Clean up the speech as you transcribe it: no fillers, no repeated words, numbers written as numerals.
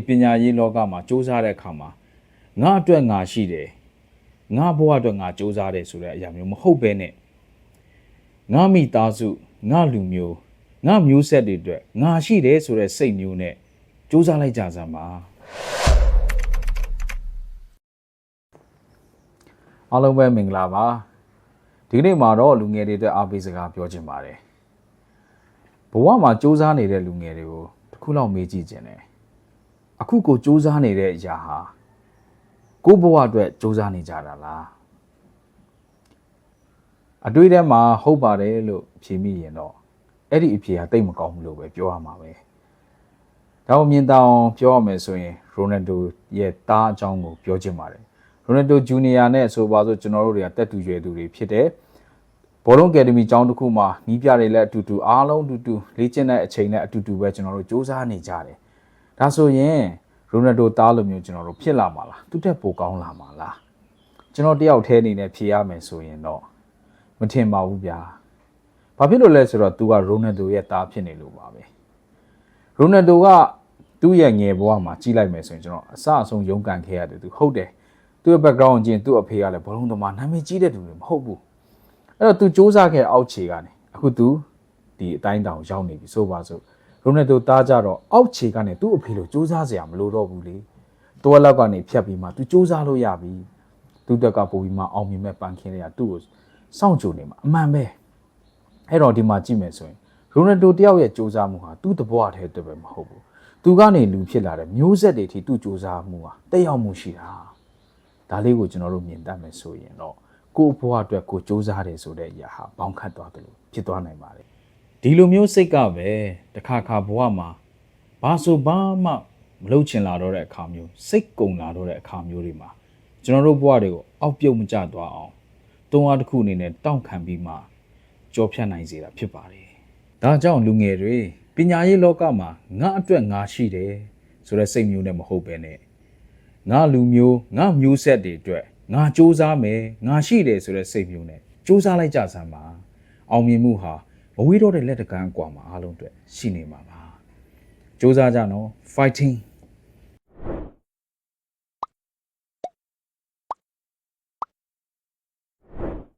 ပညာရေးလောကမှာစူးစမ်းတဲ့အခါမှာငါအတွက်ငါရှိတယ်ငါဘဝအတွက်ငါစူးစမ်းတယ်ဆိုတဲ့အရာမျိုးမဟုတ်ဘဲနဲ့ငါမိသားစုငါလူမျိုးငါမျိုးဆက်တွေအတွက်ငါရှိတယ်ဆိုတဲ့စိတ်မျိုးနဲ့စူးစမ်းလိုက်ကြစမ်းပါအားလုံးပဲမင်္ဂလာပါဒီနေ့မှာတော့လူငယ်တွေအတွက်အားပေးစကားပြောချင်ပါတယ်ဘဝမှာစူးစမ်းနေတဲ့လူငယ်တွေကိုတစ်ခုလောက်မေးကြည့်ခြင်းတယ်အခုကိုစူးစမ်းနေတဲ့အရာဟာကိုယ့်ဘဝအတွက်စူးစမ်းနေကြတာလားအတွေ့အထဲမှာဟုတ်ပါတယ်လို့ဖြေမိရင်တော့အဲ့ဒီအဖြေဟာတိတ်မကောင်းဘူးလို့ပဲပြောရမှာပဲဒါကိုမြင်တောင်ပြောရမယ်ဆိုရင်ရိုနယ်ဒိုရဲ့တားအကြောင်းကိုပြောချင်ပါတယ်ရိုနယ်ဒိုဂျူနီယာနဲ့ဆိုပါဆိုကျွန်တော်တို့တွေကတက်တူရွယ်သူတွေဖြစ်တယ်ဘောလုံးအကယ်ဒမီကျောင်းတစ်ခုမှာနီးပြတွေလည်းအတူတူအားလုံးအတူတူလေ့ကျင့်တဲ့အချိန်နဲ့အတူတူပဲကျွန်တော်တို့စူးစမ်းနေကြတယ်ဒါဆိုရင်ရိုနယ်ဒိုတားလိုမျိုးကျွန်တော်တို့ဖြစ်လာမှာလားသူတက်ပိုကောင်းလာမှာလားကျွန်တော်တယောက်တည်းအနေနဲ့ဖြေရမယ်ဆိုရင်တော့မထင်ပါဘူးဗျာဘာဖြစ်လို့လဲဆိုတော့သူကရိုနယ်ဒိုရဲ့တားဖြစ်နေလို့ပါပဲရိုနယ်ဒိုကသူ့ရဲ့ငယ်ဘဝမှာကြီးလိုက်မယ်ဆိုရင်ကျွန်တော်အစအဆုံးရုန်းကန်ခဲ့ရတယ်သူဟုတ်တယ်သူ့ရဲ့ background ကျင်သူ့အဖေကလည်းဘောလုံးသမားနာမည်ကြီးတဲ့သူတွေမဟုတ်ဘူးအဲ့တော့သူစူးစမ်းခဲ့အောက်ခြေကနေအခုသူဒီအတိုင်းတောင်ရောက်နေပြီဆိုပါစို့ရိုနယ်ဒိုတားကြတော့အောက်ခြေကနေသူ့အဖေလိုစူးစမ်းစရာမလိုတော့ဘူးလေတွဲလောက်ကနေဖြတ်ပြီးမှသူစူးစမ်းလို့ရပြီသူတက်ကပို့ပြီးမှအောင်မြင်မဲ့ပန်ခင်းတွေကသူ့ကိုစောင့်ကြိုနေမှာအမှန်ပဲအဲ့တော့ဒီမှာကြည့်မယ်ဆိုရင်ရိုနယ်ဒိုတယောက်ရဲ့စူးစမ်းမှုဟာသူ့တဘွားထဲတပဲမဟုတ်ဘူးသူကနေလူဖြစ်လာတဲ့မျိုးဆက်တွေထိသူ့စူးစမ်းမှုဟာတက်ရောက်မှုရှိတာဒါလေးကိုကျွန်တော်တို့မြင်တတ်မယ်ဆိုရင်တော့ကိုယ့်ဘဝအတွက်ကိုစူးစမ်းတယ်ဆိုတဲ့အရာဟာဘောင်းခတ်သွားတယ်လို့ဖြစ်သွားနိုင်ပါတယ်ဒီလိုမျိုးစိတ်ကပဲတစ်ခါခါဘဝမှာဘာဆိုဘာမှမလုပ်ချင်လာတော့တဲ့အခါမျိုးစိတ်ကုံလာတော့တဲ့အခါမျိုးတွေမှာကျွန်တော်တို့ဘဝတွေကိုအောက်ပြုတ်မကျသွားအောင်တွန်းအားတစ်ခုအနေနဲ့တောင့်ခံပြီးမှကြော်ဖြတ်နိုင်စေတာဖြစ်ပါတယ်ဒါကြောင့်လူငယ်တွေပညာရေးလောကမှာငါအတွက်ငါရှိတယ်ဆိုတဲ့စိတ်မျိုးနဲ့မဟုတ်ပဲနဲ့ငါလူမျိုးငါမျိုးဆက်တွေအတွက်ငါစူးစမ်းမယ်ငါရှိတယ်ဆိုတဲ့စိတ်မျိုးနဲ့စူးစမ်းလိုက်ကြစမ်းပါအောင်မြင်မှုဟာမဝေးတော့တဲ့လက်တကမ်းအကွာမှာအားလုံးအတွက်ရှိနေမှာပါစူးစမ်းကြနော် fighting